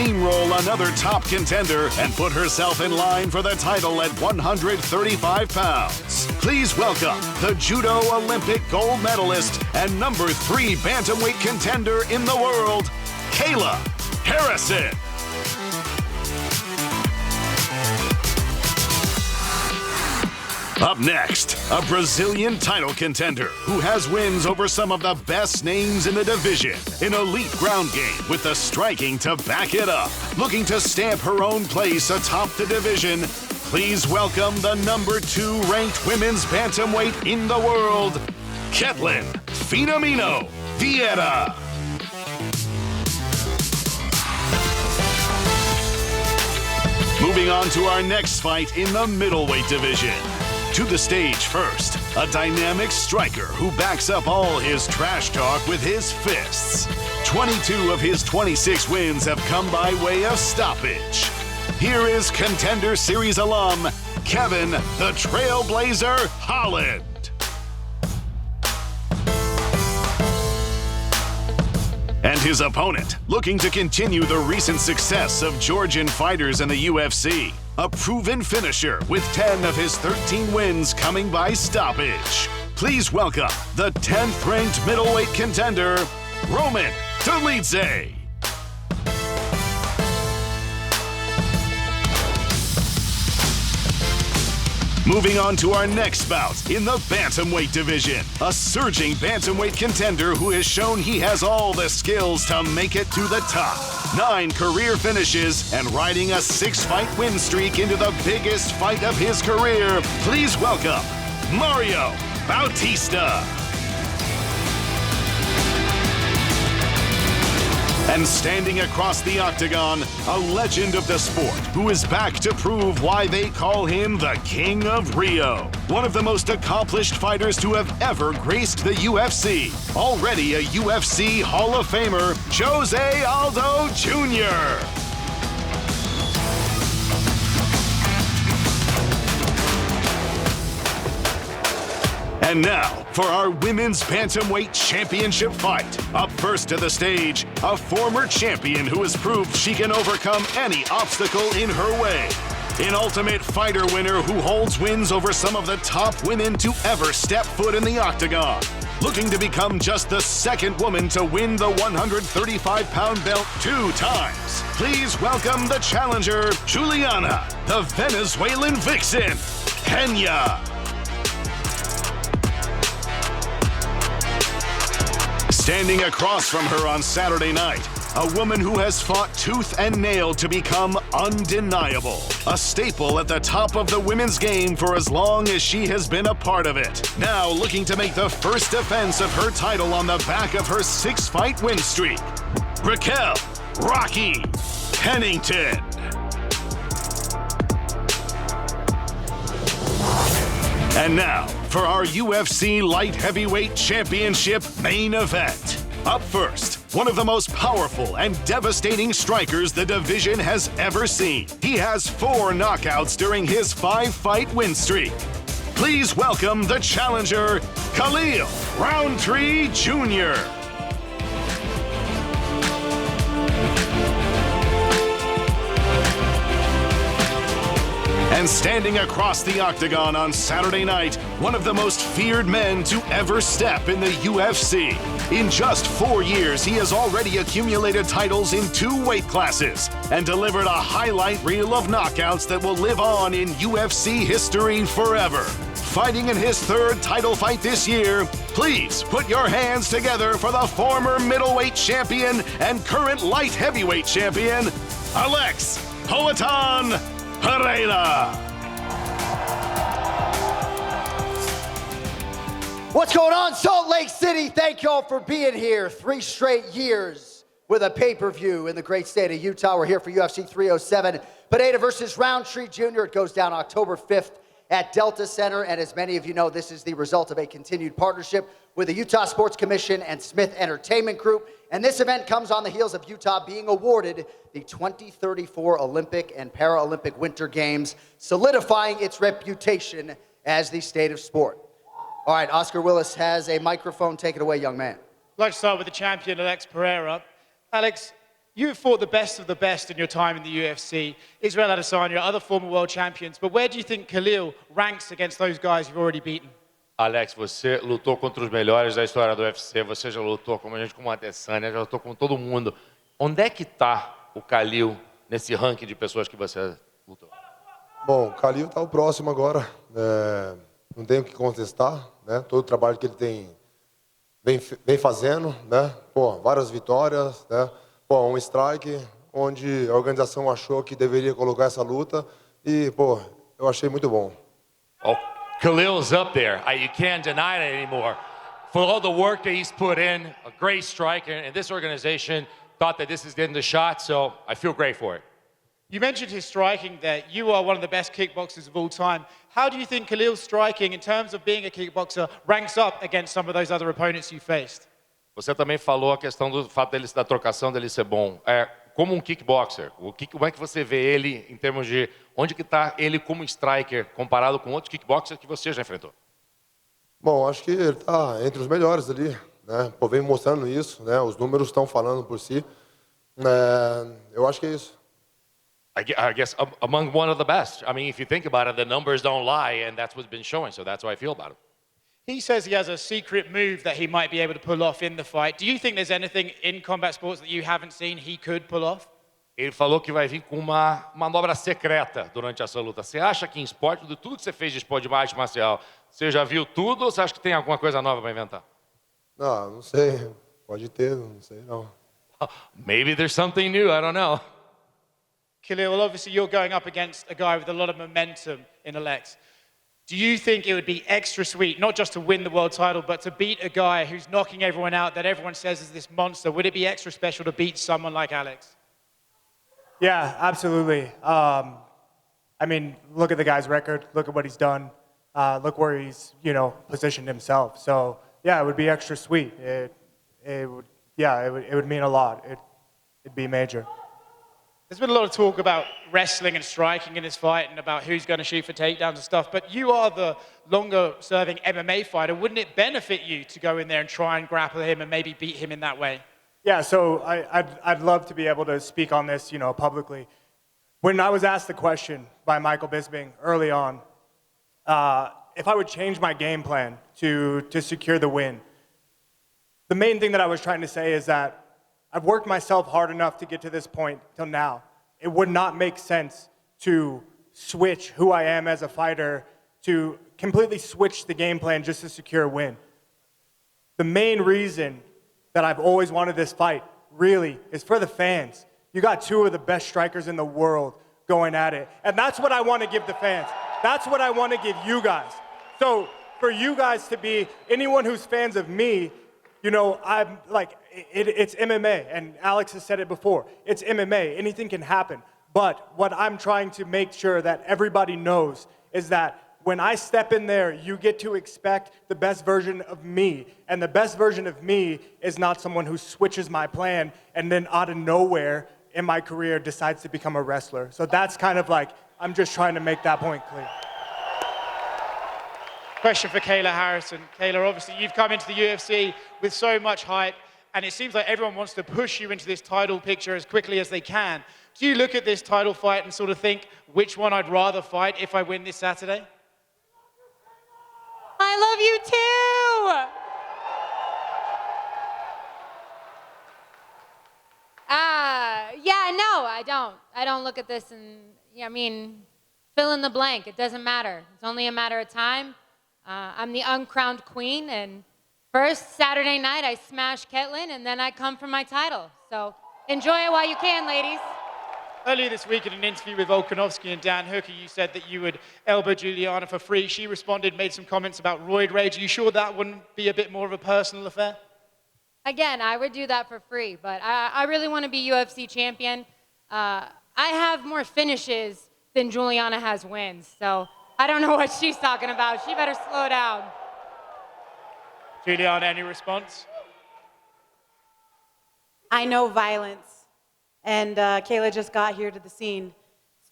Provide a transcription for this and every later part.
steamroll another top contender and put herself in line for the title at 135 pounds. Please welcome the Judo Olympic gold medalist and number 3 bantamweight contender in the world, Kayla Harrison. Up next, a Brazilian title contender who has wins over some of the best names in the division. An elite ground game with the striking to back it up. Looking to stamp her own place atop the division, please welcome the number 2 ranked women's bantamweight in the world, Ketlin Finamino Vieira. Moving on to our next fight in the middleweight division. To the stage first, a dynamic striker who backs up all his trash talk with his fists. 22 of his 26 wins have come by way of stoppage. Here is Contender Series alum, Kevin the Trailblazer Holland. And his opponent, looking to continue the recent success of Georgian fighters in the UFC. A proven finisher with 10 of his 13 wins coming by stoppage. Please welcome the 10th ranked middleweight contender, Roman Dolidze. Moving on to our next bout in the bantamweight division. A surging bantamweight contender who has shown he has all the skills to make it to the top. 9 career finishes and riding a 6-fight win streak into the biggest fight of his career. Please welcome Mario Bautista. And standing across the octagon, a legend of the sport who is back to prove why they call him the King of Rio. One of the most accomplished fighters to have ever graced the UFC. Already a UFC Hall of Famer, Jose Aldo Jr. And now, for our Women's Bantamweight Championship fight. Up first to the stage, a former champion who has proved she can overcome any obstacle in her way. An Ultimate Fighter winner who holds wins over some of the top women to ever step foot in the octagon. Looking to become just the 2nd woman to win the 135-pound belt 2 times. Please welcome the challenger, Juliana, the Venezuelan Vixen, Kenya. Standing across from her on Saturday night, a woman who has fought tooth and nail to become undeniable. A staple at the top of the women's game for as long as she has been a part of it. Now looking to make the first defense of her title on the back of her 6-fight win streak, Raquel Rocky Pennington. And now, for our UFC Light Heavyweight Championship main event. Up first, one of the most powerful and devastating strikers the division has ever seen. He has 4 knockouts during his 5-fight win streak. Please welcome the challenger, Khalil Roundtree Jr. And standing across the octagon on Saturday night, one of the most feared men to ever step in the UFC. In just 4 years, he has already accumulated titles in 2 weight classes and delivered a highlight reel of knockouts that will live on in UFC history forever. Fighting in his 3rd title fight this year, please put your hands together for the former middleweight champion and current light heavyweight champion, Alex Poatan Pereira. What's going on, Salt Lake City? Thank y'all for being here. 3 straight years with a pay-per-view in the great state of Utah. We're here for UFC 307. Pineda versus Roundtree Jr. It goes down October 5th at Delta Center. And as many of you know, this is the result of a continued partnership with the Utah Sports Commission and Smith Entertainment Group. And this event comes on the heels of Utah being awarded the 2034 Olympic and Paralympic Winter Games, solidifying its reputation as the state of sport. All right, Oscar Willis has a microphone. Take it away, young man. I'd like to start with the champion, Alex Pereira. Alex, You have fought the best of the best in your time in the UFC. Israel Adesanya, other former world champions. But where do you think Khalil ranks against those guys you've already beaten? Alex, você lutou contra os melhores da história do UFC, você já lutou com gente como a Adesanya, já lutou com todo mundo. Onde é que está o Khalil nesse ranking de pessoas que você lutou? Bom, o Khalil está o próximo agora. Não tenho o que contestar, né? Todo o trabalho que ele vem fazendo, né? Pô, várias vitórias, né? Pô, um strike onde a organização achou que deveria colocar essa luta e, pô, eu achei muito bom. Oh, Khalil's up there. You can't deny it anymore. For all the work that he's put in, a great striker, and this organization thought that this is getting the shot, so I feel great for it. You mentioned his striking there. You are one of the best kickboxers of all time. How do you think Khalil's striking, in terms of being a kickboxer, ranks up against some of those other opponents you faced? Você também falou a questão do fato da trocação dele ser bom. Como um kickboxer, como é que você vê ele em termos de onde que está ele como striker comparado com outros kickboxers que você já enfrentou? Bom, acho que ele está entre os melhores ali, né? Pô, vem mostrando isso, né? Os números estão falando por si. Eu acho que é isso. I guess among one of the best. I mean, if you think about it, the numbers don't lie, and that's what's been showing. So that's how I feel about him. He says he has a secret move that he might be able to pull off in the fight. Do you think there's anything in combat sports that you haven't seen he could pull off? Ele falou que vai vir com uma manobra secreta durante essa luta. Você acha que em esporte, de tudo que você fez de esporte de arte marcial, você já viu tudo ou você acha que tem alguma coisa nova para inventar? Não sei. Pode ter, não sei não. Maybe there's something new, I don't know. Khalil, well, obviously you're going up against a guy with a lot of momentum in Alex. Do you think it would be extra sweet, not just to win the world title, but to beat a guy who's knocking everyone out that everyone says is this monster? Would it be extra special to beat someone like Alex? Yeah, absolutely. I mean, look at the guy's record. Look at what he's done. Look where he's, positioned himself. So, yeah, it would be extra sweet. It would mean a lot. It'd be major. There's been a lot of talk about wrestling and striking in this fight and about who's going to shoot for takedowns and stuff, but you are the longer-serving MMA fighter. Wouldn't it benefit you to go in there and try and grapple him and maybe beat him in that way? Yeah, so I'd love to be able to speak on this, publicly. When I was asked the question by Michael Bisping early on, if I would change my game plan to secure the win, the main thing that I was trying to say is that I've worked myself hard enough to get to this point till now. It would not make sense to switch who I am as a fighter, to completely switch the game plan just to secure a win. The main reason that I've always wanted this fight, really, is for the fans. You got two of the best strikers in the world going at it. And that's what I want to give the fans. That's what I want to give you guys. So for you guys to be, anyone who's fans of me, I'm like, it's MMA, and Alex has said it before. It's MMA. Anything can happen. But what I'm trying to make sure that everybody knows is that when I step in there, you get to expect the best version of me. And the best version of me is not someone who switches my plan and then out of nowhere in my career decides to become a wrestler. So that's kind of like, I'm just trying to make that point clear. Question for Kayla Harrison. Kayla, obviously you've come into the UFC with so much hype, and it seems like everyone wants to push you into this title picture as quickly as they can. Do you look at this title fight and sort of think, which one I'd rather fight if I win this Saturday? I love you too! No, I don't. I don't look at this and, fill in the blank. It doesn't matter. It's only a matter of time. I'm the uncrowned queen, and first Saturday night I smash Ketlin, and then I come for my title. So enjoy it while you can, ladies. Earlier this week in an interview with Volkanovski and Dan Hooker, you said that you would elbow Juliana for free. She responded, made some comments about roid rage. Are you sure that wouldn't be a bit more of a personal affair? Again, I would do that for free, but I really want to be UFC champion. I have more finishes than Juliana has wins, so I don't know what she's talking about. She better slow down. Juliana, any response? I know violence, and Kayla just got here to the scene.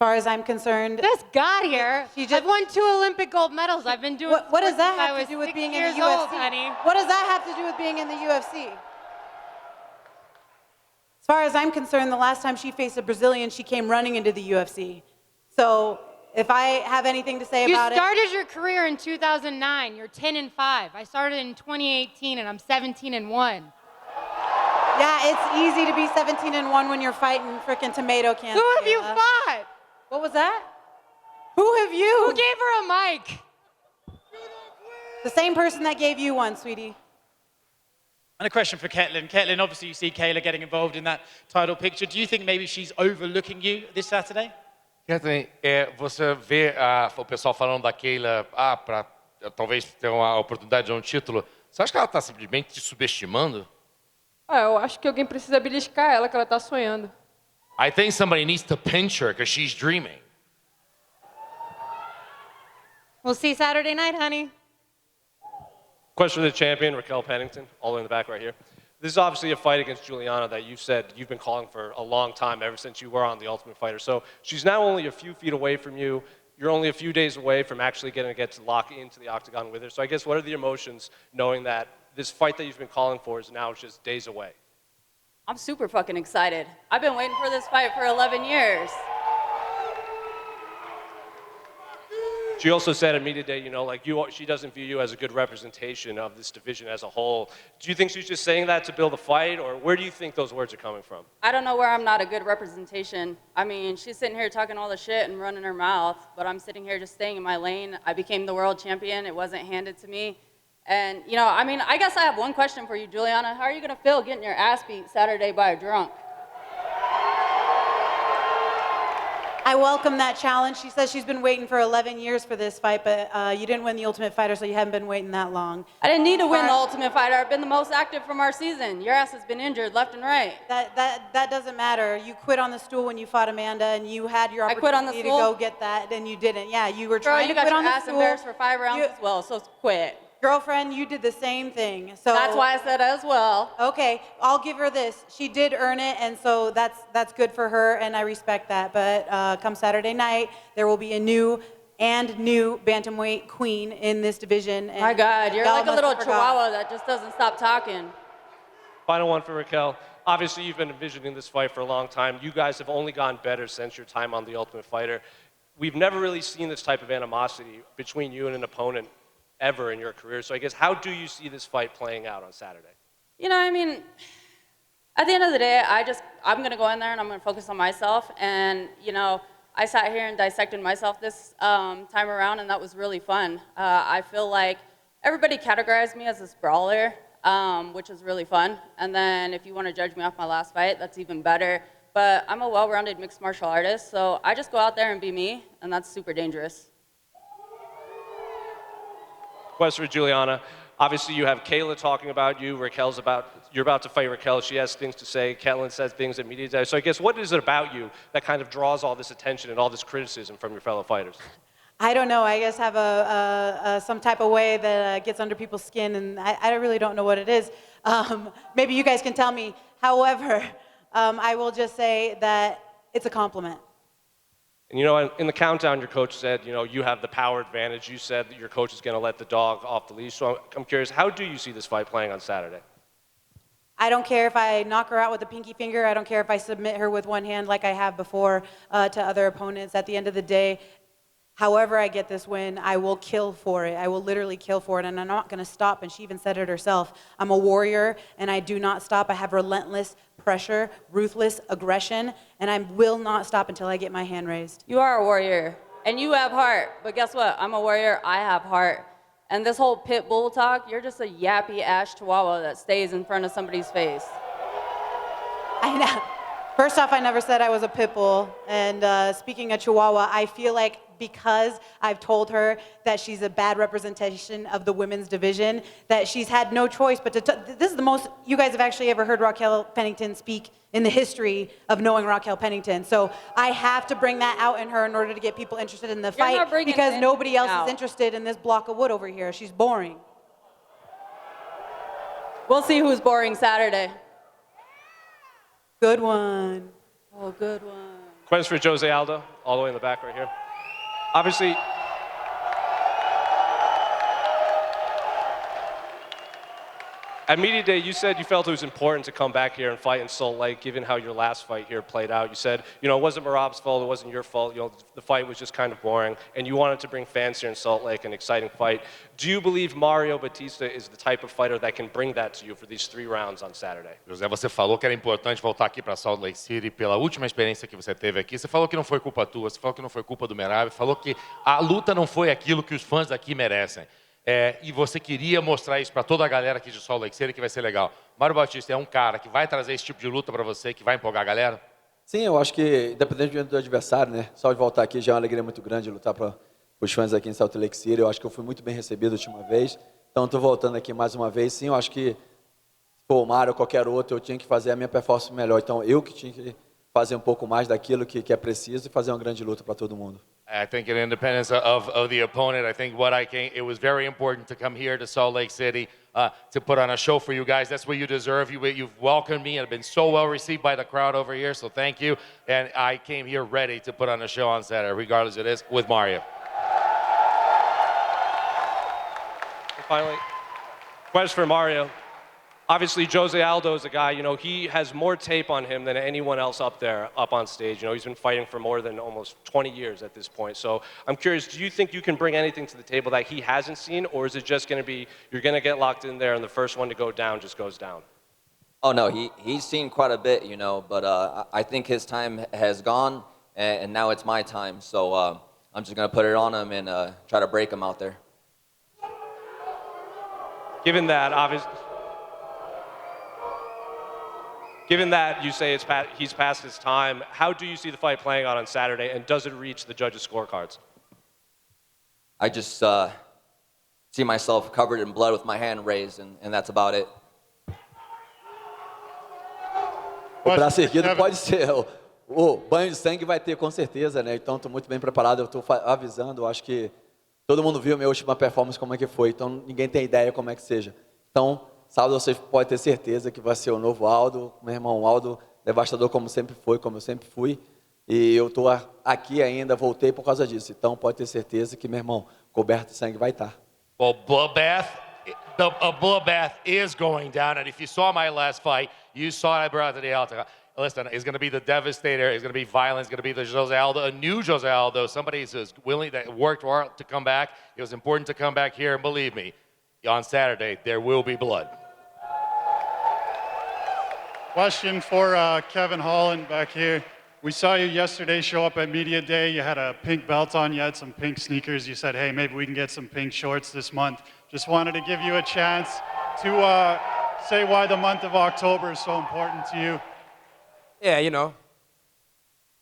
As far as I'm concerned, Just got here. I've won 2 Olympic gold medals. I've been doing what does sports that since I have was to do with 6 being in the years UFC? old, honey? What does that have to do with being in the UFC? As far as I'm concerned, the last time she faced a Brazilian, she came running into the UFC. So if I have anything to say about it. You started your career in 2009. You're 10-5. I started in 2018, and I'm 17-1. Yeah, it's easy to be 17-1 when you're fighting frickin' tomato cans. Who have you fought? What was that? Who have you? Who gave her a mic? The same person that gave you one, sweetie. And a question for Ketlin. Ketlin, obviously you see Kayla getting involved in that title picture. Do you think maybe she's overlooking you this Saturday? Kathleen, você vê o pessoal falando da Kayla, para talvez ter uma oportunidade de um título. Você acha que ela está simplesmente te subestimando? Eu acho que alguém precisa beliscar ela, que ela tá sonhando. I think somebody needs to pinch her because she's dreaming. We'll see Saturday night, honey. Question for the champion, Raquel Pennington, all the way in the back right here. This is obviously a fight against Juliana that you've said you've been calling for a long time, ever since you were on The Ultimate Fighter. So she's now only a few feet away from you. You're only a few days away from actually getting to get to lock into the octagon with her. So I guess what are the emotions knowing that this fight that you've been calling for is now just days away? I'm super fucking excited. I've been waiting for this fight for 11 years. She also said at media day, she doesn't view you as a good representation of this division as a whole. Do you think she's just saying that to build a fight, or where do you think those words are coming from? I don't know where I'm not a good representation. I mean, she's sitting here talking all the shit and running her mouth, but I'm sitting here just staying in my lane. I became the world champion. It wasn't handed to me. And, I guess I have one question for you, Juliana. How are you going to feel getting your ass beat Saturday by a drunk? I welcome that challenge. She says she's been waiting for 11 years for this fight, but you didn't win the Ultimate Fighter, so you haven't been waiting that long. I didn't need to win the Ultimate Fighter. I've been the most active from our season. Your ass has been injured left and right. That doesn't matter. You quit on the stool when you fought Amanda, and you had your I quit on the opportunity to stool? go get that, and you didn't. Yeah, you were Girl, trying you to got quit your on the ass stool. embarrassed for 5 rounds as well, so quit. Girlfriend, you did the same thing. So That's why I said as well. Okay, I'll give her this. She did earn it, and so that's good for her, and I respect that. But come Saturday night, there will be a new bantamweight queen in this division. And My God, you're y'all like a must little have forgot. chihuahua that just doesn't stop talking. Final one for Raquel. Obviously, you've been envisioning this fight for a long time. You guys have only gotten better since your time on The Ultimate Fighter. We've never really seen this type of animosity between you and an opponent ever in your career. So I guess, how do you see this fight playing out on Saturday? At the end of the day, I'm going to go in there and I'm going to focus on myself. And, I sat here and dissected myself this time around, and that was really fun. I feel like everybody categorized me as this brawler, which is really fun. And then if you want to judge me off my last fight, that's even better. But I'm a well-rounded mixed martial artist, so I just go out there and be me, and that's super dangerous. Question for Juliana. Obviously, you have Kayla talking about you. You're about to fight Raquel. She has things to say. Ketlin says things at media day. So I guess, what is it about you that kind of draws all this attention and all this criticism from your fellow fighters? I don't know. I guess have some type of way that gets under people's skin, and I really don't know what it is. Maybe you guys can tell me. However, I will just say that it's a compliment. And in the countdown, your coach said, you have the power advantage. You said that your coach is going to let the dog off the leash. So I'm curious, how do you see this fight playing on Saturday? I don't care if I knock her out with a pinky finger. I don't care if I submit her with one hand like I have before to other opponents. At the end of the day, however I get this win, I will kill for it. I will literally kill for it, and I'm not going to stop. And she even said it herself. I'm a warrior, and I do not stop. I have relentless pressure, ruthless aggression, and I will not stop until I get my hand raised. You are a warrior, and you have heart. But guess what? I'm a warrior. I have heart. And this whole pit bull talk, you're just a yappy ass chihuahua that stays in front of somebody's face. I know. First off, I never said I was a pit bull. And speaking of Chihuahua, I feel like because I've told her that she's a bad representation of the women's division, that she's had no choice but to... This is the most you guys have actually ever heard Raquel Pennington speak in the history of knowing Raquel Pennington. So I have to bring that out in her in order to get people interested in the fight, because nobody else is interested in this block of wood over here. She's boring. We'll see who's boring Saturday. Good one. Oh, good one. Question for Jose Aldo, all the way in the back right here. Obviously, At Media Day, you said you felt it was important to come back here and fight in Salt Lake, given how your last fight here played out. You said, it wasn't Marab's fault, it wasn't your fault. The fight was just kind of boring, and you wanted to bring fans here in Salt Lake, an exciting fight. Do you believe Mario Batista is the type of fighter that can bring that to you for these 3 rounds on Saturday? José, você falou que era importante voltar aqui para Salt Lake City pela última experiência que você teve aqui. Você falou que não foi culpa tua, você falou que não foi culpa do Merab, falou que a luta não foi aquilo que os fãs daqui merecem. E você queria mostrar isso para toda a galera aqui de Salt Lake City, que vai ser legal. Mário Batista é um cara que vai trazer esse tipo de luta para você, que vai empolgar a galera? Sim, eu acho que, independente do adversário, né? Só de voltar aqui já é uma alegria muito grande lutar para os fãs aqui em Salt Lake City. Eu acho que eu fui muito bem recebido a última vez. Então, estou voltando aqui mais uma vez. Sim, eu acho que, se for o Mário ou qualquer outro, eu tinha que fazer a minha performance melhor. Então, eu que tinha que fazer um pouco mais daquilo que é preciso e fazer uma grande luta para todo mundo. I think in independence of the opponent, I think it was very important to come here to Salt Lake City to put on a show for you guys. That's what you deserve. You've welcomed me and have been so well received by the crowd over here, so thank you. And I came here ready to put on a show on Saturday, regardless it is, with Mario. And finally, question for Mario. Obviously, Jose Aldo is a guy, he has more tape on him than anyone else up there, up on stage. He's been fighting for more than almost 20 years at this point. So I'm curious, do you think you can bring anything to the table that he hasn't seen, or is it just going to be, you're going to get locked in there and the first one to go down just goes down? Oh, no, he's seen quite a bit, but I think his time has gone, and now it's my time. So I'm just going to put it on him and try to break him out there. Given that you say he's past his time, how do you see the fight playing out on Saturday, and does it reach the judges' scorecards? I just see myself covered in blood with my hand raised, and that's about it. O braço erguido pode ser. O banho de sangue vai ter, com certeza, né? Então, estou muito bem preparado. Eu estou avisando. Eu acho que todo mundo viu a minha última performance, como é que foi. Então, ninguém tem ideia como é que seja. Então, sábado você pode ter certeza que vai ser o novo Aldo, meu irmão Aldo, devastador como sempre foi, como eu sempre fui. E eu estou aqui ainda, voltei por causa disso. Então pode ter certeza que meu irmão, coberto de sangue, vai estar. Well, a bloodbath is going down, and if you saw my last fight, you saw I brought to the altar. Listen, it's going to be the devastator, it's going to be violent, it's going to be the Jose Aldo, a new Jose Aldo, somebody who's willing, that worked hard to come back. It was important to come back here, and believe me, on Saturday, there will be blood. Question for Kevin Holland back here. We saw you yesterday show up at Media Day. You had a pink belt on, you had some pink sneakers. You said, hey, maybe we can get some pink shorts this month. Just wanted to give you a chance to say why the month of October is so important to you. Yeah,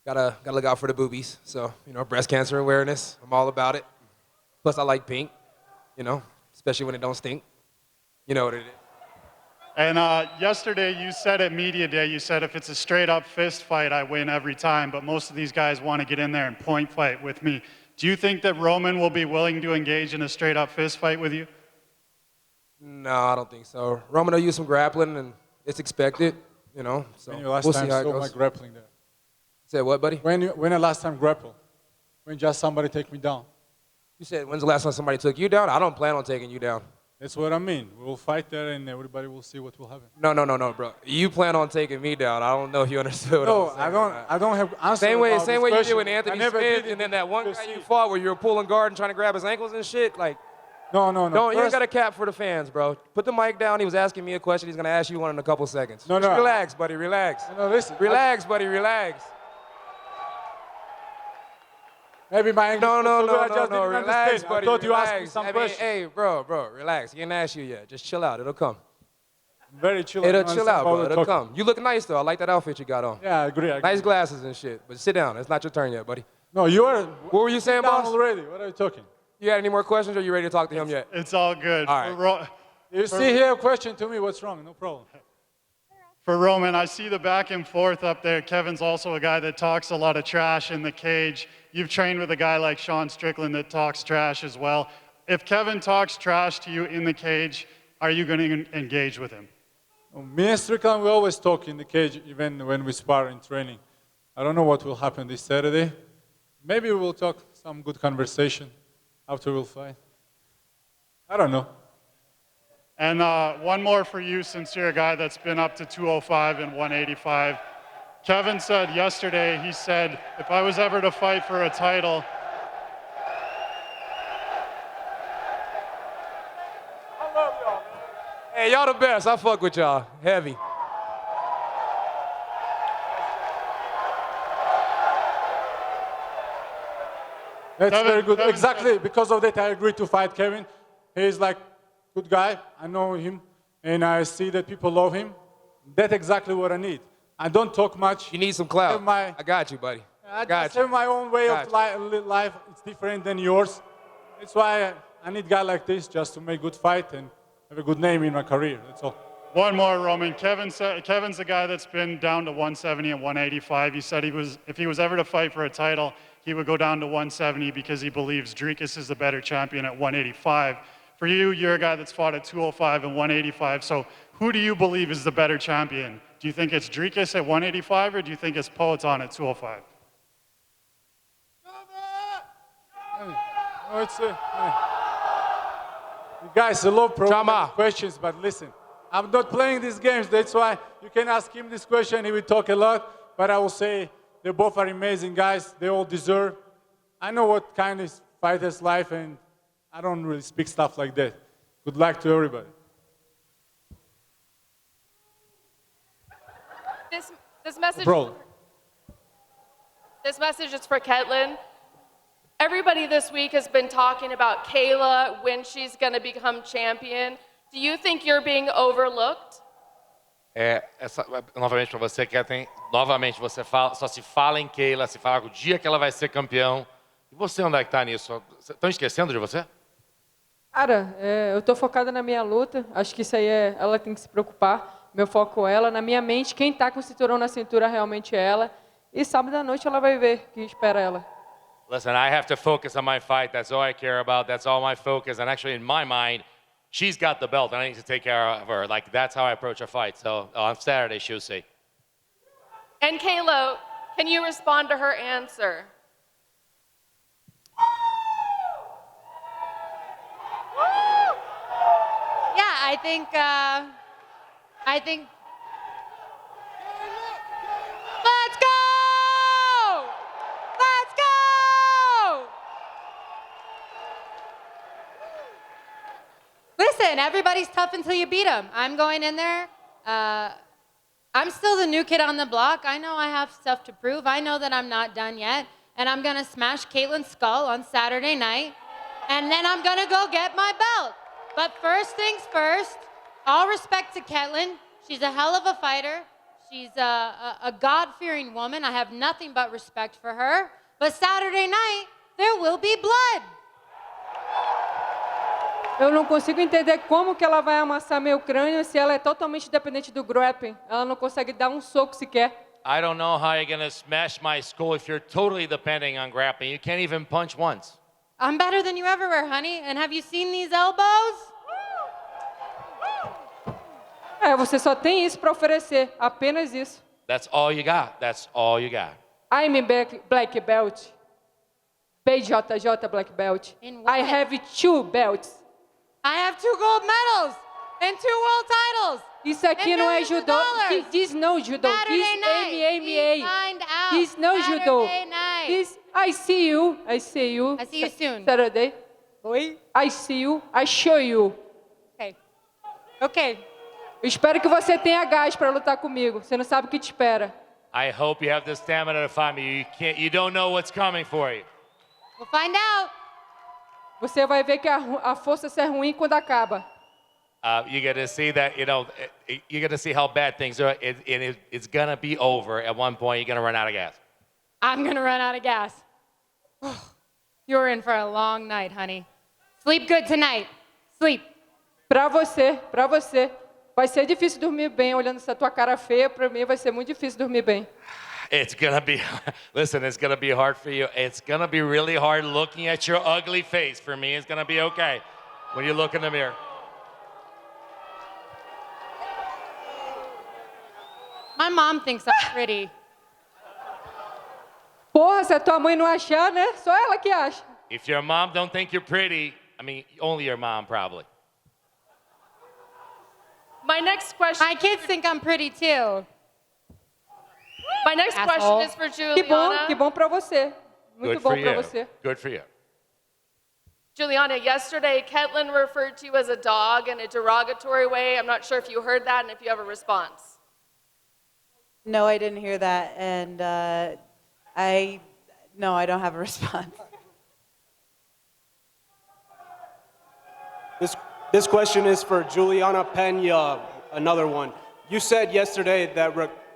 gotta look out for the boobies. So, breast cancer awareness, I'm all about it. Plus, I like pink, especially when it don't stink. You know what it is. And yesterday you said at Media Day, you said if it's a straight up fist fight, I win every time, but most of these guys want to get in there and point fight with me. Do you think that Roman will be willing to engage in a straight up fist fight with you? No, I don't think so. Roman will use some grappling, and it's expected, So When you last we'll time see how it saw goes. my grappling there? Say what, buddy? When the last time grapple? When just somebody take me down? You said, when's the last time somebody took you down? I don't plan on taking you down. That's what I mean. We will fight there and everybody will see what will happen. No, bro. You plan on taking me down. I don't know if you understood what I'm saying. I don't have answer. Same way you did question. with Anthony Smith, and then that one guy you fought where you were pulling guard and trying to grab his ankles and shit. Like, no. You ain't got a cap for the fans, bro. Put the mic down. He was asking me a question. He's gonna ask you one in a couple seconds. No. Just relax, buddy. Relax. No, listen. Relax, buddy. Relax. Maybe my English No. Relax, Buddy, I thought you asked me relax. some questions. Hey, bro, relax. He didn't ask you yet. Just chill out. It'll come. Very chill. It'll chill out, bro. It'll come. You look nice, though. I like that outfit you got on. Yeah, I agree. Nice glasses and shit. But sit down. It's not your turn yet, buddy. No, you are. What were you saying, down boss? already. What are you talking? You had any more questions, or are you ready to talk to him yet? It's all good. All right. You see here a question to me. What's wrong? No problem. For Roman, I see the back and forth up there. Kevin's also a guy that talks a lot of trash in the cage. You've trained with a guy like Sean Strickland that talks trash as well. If Kevin talks trash to you in the cage, are you going to engage with him? Me and Strickland, we always talk in the cage, even when we spar in training. I don't know what will happen this Saturday. Maybe we will talk some good conversation after we'll fight. I don't know. And one more for you, since you're a guy that's been up to 205 and 185. Kevin said yesterday, he said, if I was ever to fight for a title, Hey, y'all the best. I fuck with y'all. Heavy. That's Kevin- very good. Kevin Exactly, because of that, I agree to fight Kevin. He's like good guy. I know him, and I see that people love him. That's exactly what I need. I don't talk much. You need some clout. Have my- I got you, buddy. I Got just you. have my own way Got of you. life. It's different than yours. That's why I need a guy like this just to make good fight and have a good name in my career. That's all. one more, Roman. Kevin's a guy that's been down to 170 and 185. He said if he was ever to fight for a title, he would go down to 170 because he believes Dricus is the better champion at 185. For you, you're a guy that's fought at 205 and 185. So who do you believe is the better champion? Do you think it's Dricus at 185 or do you think it's Poatan at 205? No, it's you guys, a lot of questions, but listen, I'm not playing these games. That's why you can ask him this question. He will talk a lot, but I will say they both are amazing guys. They all deserve. I know what kind of fighter's life, and I don't really speak stuff like that. Good luck to everybody. This message. Bro. This message is for Ketlin. Everybody this week has been talking about Kayla, when she's going to become champion. Do you think you're being overlooked? Novamente para você, Kathleen, novamente você fala, só se fala em Kayla, se fala o dia que ela vai ser campeão. E você, onde é que está nisso? Estão esquecendo de você? Cara, eu tô focada na minha luta. Acho que isso aí ela tem que se preocupar. Meu foco é ela. Na minha mente, quem tá com o cinturão na cintura realmente é ela. E sábado à noite ela vai ver o que espera ela. Listen, I have to focus on my fight. That's all I care about. That's all my focus. And actually, in my mind, she's got the belt, and I need to take care of her. Like, that's how I approach a fight. So on Saturday, she'll see. And Kayla, can you respond to her answer? Yeah, I think. Let's go! Let's go! Listen, everybody's tough until you beat them. I'm going in there. I'm still the new kid on the block. I know I have stuff to prove. I know that I'm not done yet. And I'm going to smash Caitlin's skull on Saturday night. And then I'm going to go get my belt. But first things first, all respect to Ketlin. She's a hell of a fighter. She's a God-fearing woman. I have nothing but respect for her. But Saturday night, there will be blood. Eu não consigo entender como que ela vai amassar meu crânio se ela é totalmente dependente do grappling. Ela não consegue dar um soco sequer. I don't know how you're going to smash my skull if you're totally depending on grappling. You can't even punch once. I'm better than you ever were, honey. And have you seen these elbows? Você só tem isso para oferecer, apenas isso. That's all you got. That's all you got. I'm black belt. BJJ black belt. I have 2 belts. I have 2 gold medals and 2 world titles. Isso aqui and não é millions of judô. dollars. This no judô. Saturday This night, we MMA. find out. This no judô. Saturday night. This I see you. I see you. I see you soon. Saturday. Oi. I see you. I show you. Okay. Okay. Eu espero que você tenha gás para lutar comigo. Você não sabe o que te espera. I hope you have the stamina to fight me. You don't know what's coming for you. We'll find out. Você vai ver que a força é ruim quando acaba. You get to see that, you get to see how bad things are. It's going to be over at one point. You're going to run out of gas. I'm going to run out of gas. You're in for a long night, honey. Sleep good tonight. Sleep. Para você. Vai ser difícil dormir bem olhando essa tua cara feia. Para mim vai ser muito difícil dormir bem. It's going to be, listen, it's going to be hard for you. It's going to be really hard looking at your ugly face. For me, it's going to be okay when you look in the mirror. My mom thinks I'm pretty. Porra, se a tua mãe não achar, né? Só ela que acha. If your mom don't think you're pretty, I mean, only your mom probably. My next question. My kids think I'm pretty too. My next question is for Juliana. Que bom para você. Muito Good bom for para you. você. Good for you. Juliana, yesterday, Ketlin referred to you as a dog in a derogatory way. I'm not sure if you heard that and if you have a response. No, I didn't hear that, and I don't have a response. This question is for Juliana Pena, another one. You said yesterday that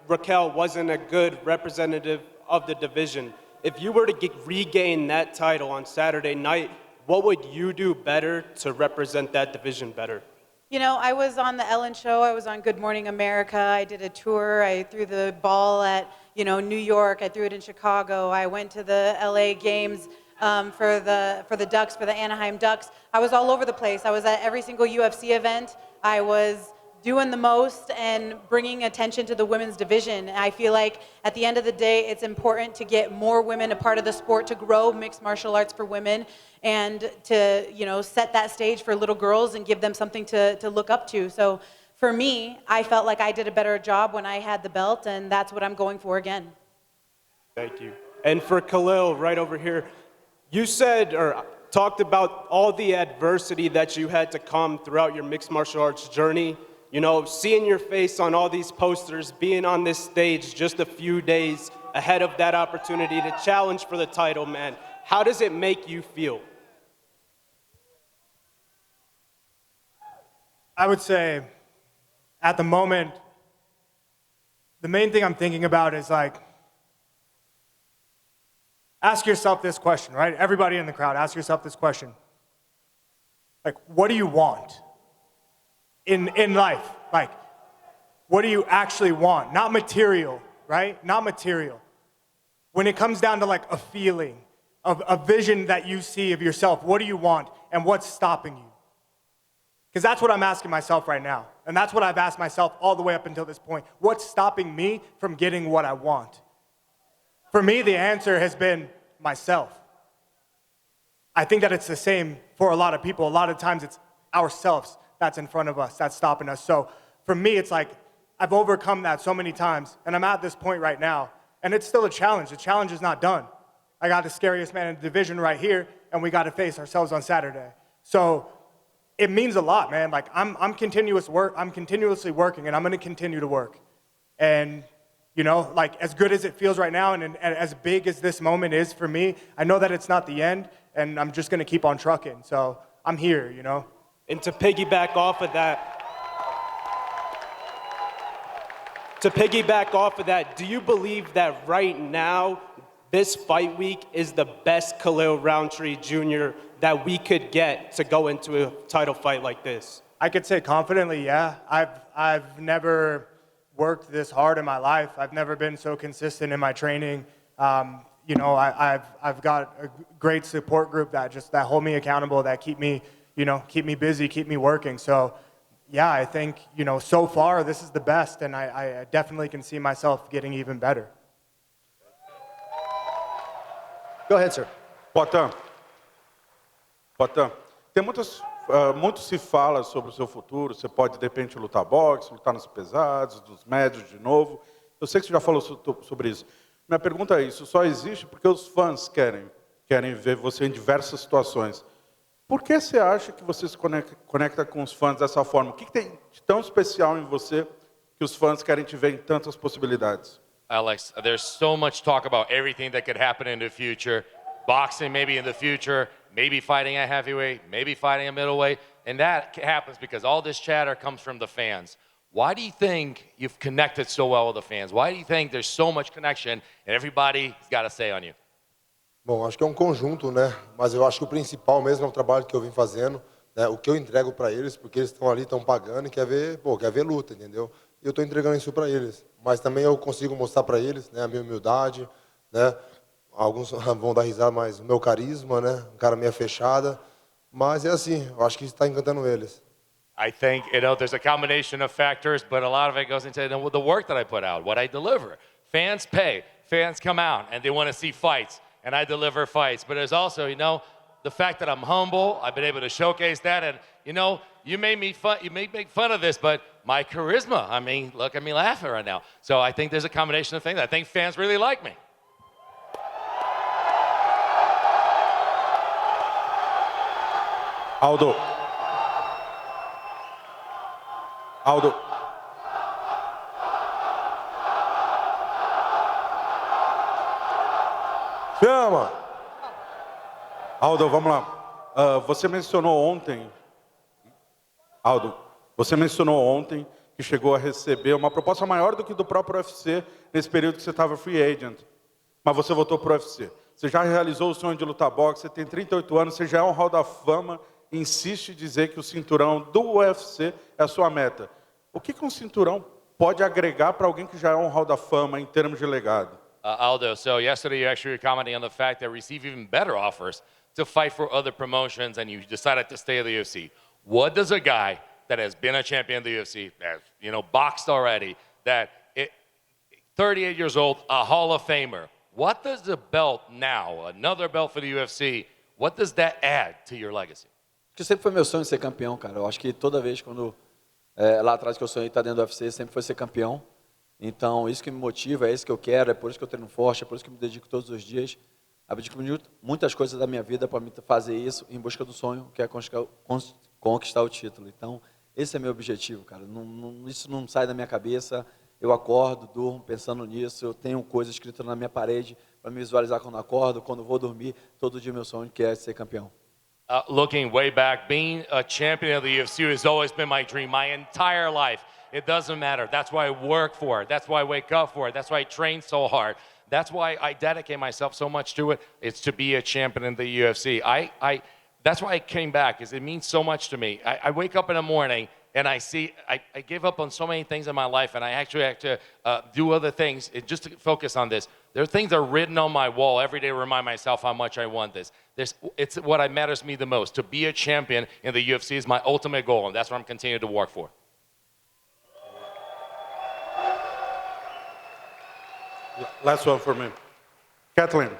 Raquel wasn't a good representative of the division. If you were to regain that title on Saturday night, what would you do better to represent that division better? You know, I was on the Ellen Show. I was on Good Morning America. I did a tour. I threw the ball at, New York. I threw it in Chicago. I went to the LA games for the Ducks, for the Anaheim Ducks. I was all over the place. I was at every single UFC event. I was doing the most and bringing attention to the women's division. I feel like at the end of the day, it's important to get more women a part of the sport, to grow mixed martial arts for women, and to set that stage for little girls and give them something to look up to. So for me, I felt like I did a better job when I had the belt, and that's what I'm going for again. Thank you. And for Khalil, right over here, you said or talked about all the adversity that you had to come throughout your mixed martial arts journey. Seeing your face on all these posters, being on this stage just a few days ahead of that opportunity to challenge for the title, man, how does it make you feel? I would say, at the moment, the main thing I'm thinking about is ask yourself this question, right? Everybody in the crowd, ask yourself this question. What do you want in life? What do you actually want? Not material, right? Not material. When it comes down to a feeling, of a vision that you see of yourself, what do you want and what's stopping you? Because that's what I'm asking myself right now. And that's what I've asked myself all the way up until this point. What's stopping me from getting what I want? For me, the answer has been myself. I think that it's the same for a lot of people. A lot of times it's ourselves that's in front of us, that's stopping us. So for me, it's I've overcome that so many times, and I'm at this point right now, and it's still a challenge. The challenge is not done. I got the scariest man in the division right here, and we got to face ourselves on Saturday. So it means a lot, man. I'm continuously working, and I'm going to continue to work. And as good as it feels right now, and as big as this moment is for me, I know that it's not the end, and I'm just going to keep on trucking. So I'm here, And to piggyback off of that, do you believe that right now, this fight week is the best Khalil Roundtree Jr. that we could get to go into a title fight like this? I could say confidently, yeah. I've never worked this hard in my life. I've never been so consistent in my training. I've got a great support group that hold me accountable, that keep me busy, keep me working. So yeah, I think, so far this is the best, and I definitely can see myself getting even better. Go ahead, sir. Potan, tem muito se fala sobre o seu futuro. Você pode, de repente, lutar boxe, lutar nos pesados, nos médios de novo. Eu sei que você já falou sobre isso. Minha pergunta é, isso só existe porque os fãs querem ver você em diversas situações. Por que você acha que você se conecta com os fãs dessa forma? O que tem de tão especial em você que os fãs querem te ver em tantas possibilidades? Alex, there's so much talk about everything that could happen in the future. Boxing maybe in the future, maybe fighting a heavyweight, maybe fighting a middleweight. And that happens because all this chatter comes from the fans. Why do you think you've connected so well with the fans? Why do you think there's so much connection and everybody's got a say on you? Bom, acho que é um conjunto, né? Mas eu acho que o principal mesmo é o trabalho que eu vim fazendo, né? O que eu entrego para eles, porque eles estão ali, estão pagando e quer ver luta, entendeu? E eu estou entregando isso para eles. Mas também eu consigo mostrar para eles, né, a minha humildade, né? Alguns vão dar risada, mas o meu carisma, né? Um cara meio fechada. Mas é assim, eu acho que está encantando eles. I think, there's a combination of factors, but a lot of it goes into the work that I put out, what I deliver. Fans pay. Fans come out, and they want to see fights, and I deliver fights. But there's also, the fact that I'm humble. I've been able to showcase that, and, you may make fun of this, but my charisma, I mean, look at me laughing right now. So I think there's a combination of things. I think fans really like me. Aldo. Chama! Aldo, vamos lá. Você mencionou ontem, que chegou a receber uma proposta maior do que do próprio UFC nesse período que você estava free agent. Mas você voltou para o UFC. Você já realizou o sonho de lutar boxe, você tem 38 anos, você já é um hall da fama, insiste em dizer que o cinturão do UFC é a sua meta. O que um cinturão pode agregar para alguém que já é um hall da fama em termos de legado? Aldo, so yesterday you actually were commenting on the fact that you receive even better offers to fight for other promotions and you decided to stay at the UFC. What does a guy that has been a champion of the UFC, has, boxed already, 38 years old, a Hall of Famer, what does the belt now, another belt for the UFC, what does that add to your legacy? Porque sempre foi meu sonho ser campeão, cara. Eu acho que toda vez quando lá atrás que eu sonhei estar dentro do UFC, sempre foi ser campeão. Então, isso que me motiva, é isso que eu quero, é por isso que eu treino forte, é por isso que eu me dedico todos os dias. Abdico muitas coisas da minha vida para me fazer isso em busca do sonho, que é conquistar o título. Então, esse é meu objetivo, cara. Isso não sai da minha cabeça. Eu acordo, durmo pensando nisso. Eu tenho coisas escritas na minha parede para me visualizar quando acordo, quando vou dormir. Todo dia meu sonho que é ser campeão. Looking way back, being a champion of the UFC has always been my dream, my entire life. It doesn't matter. That's why I work for it. That's why I wake up for it. That's why I train so hard. That's why I dedicate myself so much to it. It's to be a champion in the UFC. That's why I came back, because it means so much to me. I wake up in the morning and I see, I give up on so many things in my life, and I actually have to do other things just to focus on this. There are things that are written on my wall every day to remind myself how much I want this. It's what matters to me the most. To be a champion in the UFC is my ultimate goal, and that's what I'm continuing to work for. Last one for me. Kathleen,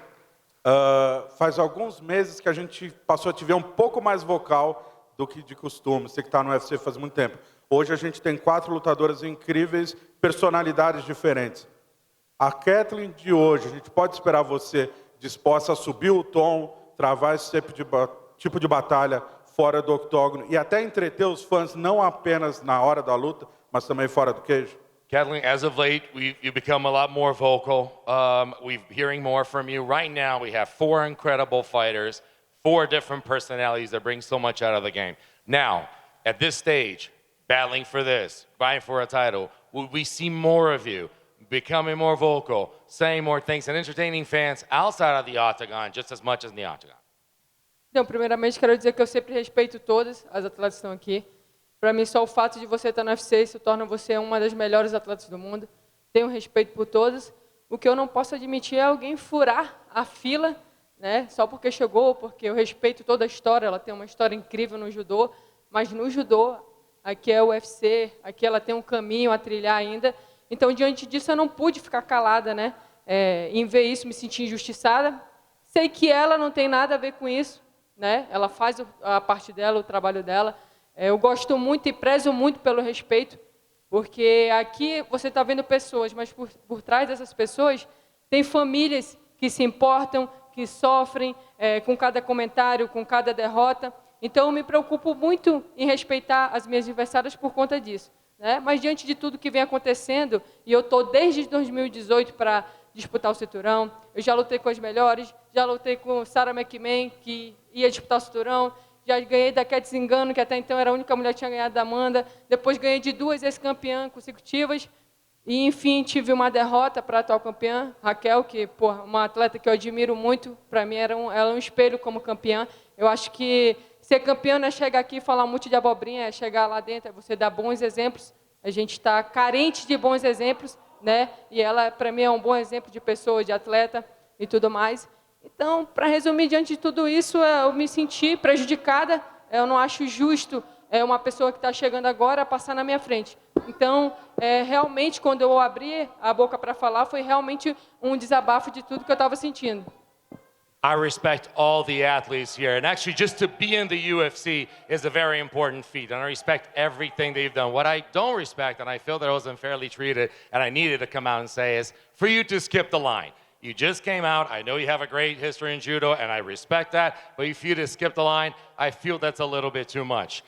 faz alguns meses que a gente passou a te ver um pouco mais vocal do que de costume. Você que está no UFC faz muito tempo. Hoje a gente tem 4 lutadoras incríveis, personalidades diferentes. A Kathleen de hoje, a gente pode esperar você disposta a subir o tom, travar esse tipo de batalha fora do octógono e até entreter os fãs, não apenas na hora da luta, mas também fora do cage? Kathleen, as of late, you've become a lot more vocal. We're hearing more from you. Right now, we have 4 incredible fighters, 4 different personalities that bring so much out of the game. Now, at this stage, battling for this, vying for a title, will we see more of you becoming more vocal, saying more things, and entertaining fans outside of the octagon just as much as in the octagon? Então, primeiramente, quero dizer que eu sempre respeito todas as atletas que estão aqui. Para mim, só o fato de você estar no UFC, isso torna você uma das melhores atletas do mundo. Tenho respeito por todas. O que eu não posso admitir é alguém furar a fila, né? Só porque chegou, porque eu respeito toda a história. Ela tem uma história incrível no judô, mas no judô, aqui é o UFC, aqui ela tem um caminho a trilhar ainda. Então, diante disso, eu não pude ficar calada, né? Em ver isso, me sentir injustiçada. Sei que ela não tem nada a ver com isso, né? Ela faz a parte dela, o trabalho dela. Eu gosto muito e prezo muito pelo respeito, porque aqui você está vendo pessoas, mas por trás dessas pessoas tem famílias que se importam, que sofrem com cada comentário, com cada derrota. Então, eu me preocupo muito em respeitar as minhas adversárias por conta disso, né? Mas, diante de tudo que vem acontecendo, e eu estou desde 2018 para disputar o cinturão, eu já lutei com as melhores, já lutei com Sarah McMahon, que ia disputar o cinturão, já ganhei da Cat Zingano, que até então era a única mulher que tinha ganhado da Amanda. Depois ganhei de 2 ex-campeãs consecutivas. E, enfim, tive uma derrota para a atual campeã, Raquel, que, uma atleta que eu admiro muito. Para mim, ela é um espelho como campeã. Eu acho que ser campeã não é chegar aqui e falar um monte de abobrinha, é chegar lá dentro, é você dar bons exemplos. A gente está carente de bons exemplos, né? E ela, para mim, é um bom exemplo de pessoa, de atleta e tudo mais. Então, para resumir, diante de tudo isso, eu me senti prejudicada. Eu não acho justo uma pessoa que está chegando agora passar na minha frente. Então, realmente, quando eu abri a boca para falar, foi realmente um desabafo de tudo que eu estava sentindo. I respect all the athletes here. And actually, just to be in the UFC is a very important feat. And I respect everything they've done. What I don't respect, and I feel that I was unfairly treated, and I needed to come out and say, is for you to skip the line. You just came out. I know you have a great history in judo, and I respect that. But if you just skip the line, I feel that's a little bit too much.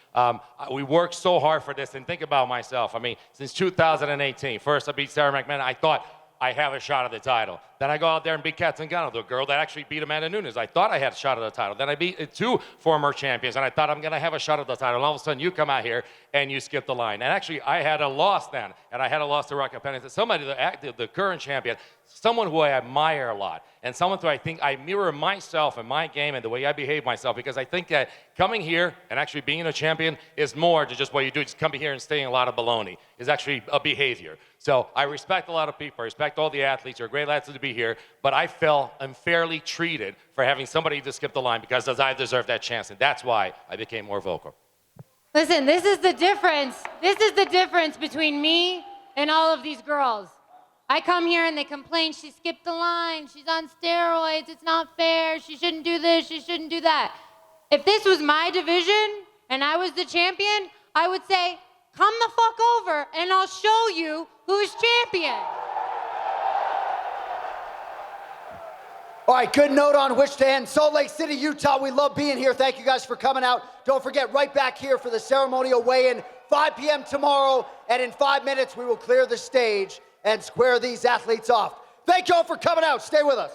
We worked so hard for this. And think about myself. I mean, since 2018, first I beat Sarah McMahon. I thought I have a shot at the title. Then I go out there and beat Kat Zingano, the girl that actually beat Amanda Nunes. I thought I had a shot at the title. Then I beat 2 former champions, and I thought I'm going to have a shot at the title. And all of a sudden, you come out here and you skip the line. And actually, I had a loss then, and I had a loss to Raquel Pennington. Somebody, the current champion, someone who I admire a lot, and someone who I think I mirror myself and my game and the way I behave myself, because I think that coming here and actually being a champion is more than just what you do. Just come here and stay in a lot of baloney. It's actually a behavior. So I respect a lot of people. I respect all the athletes. You're great athletes to be here. But I felt unfairly treated for having somebody to skip the line because I deserved that chance. And that's why I became more vocal. Listen, this is the difference. This is the difference between me and all of these girls. I come here and they complain, she skipped the line, she's on steroids, it's not fair, she shouldn't do this, she shouldn't do that. If this was my division and I was the champion, I would say, come the fuck over and I'll show you who's champion. All right, good note on which to end. Salt Lake City, Utah, we love being here. Thank you guys for coming out. Don't forget, right back here for the ceremonial weigh-in, 5 p.m. tomorrow, and in 5 minutes we will clear the stage and square these athletes off. Thank you all for coming out. Stay with us.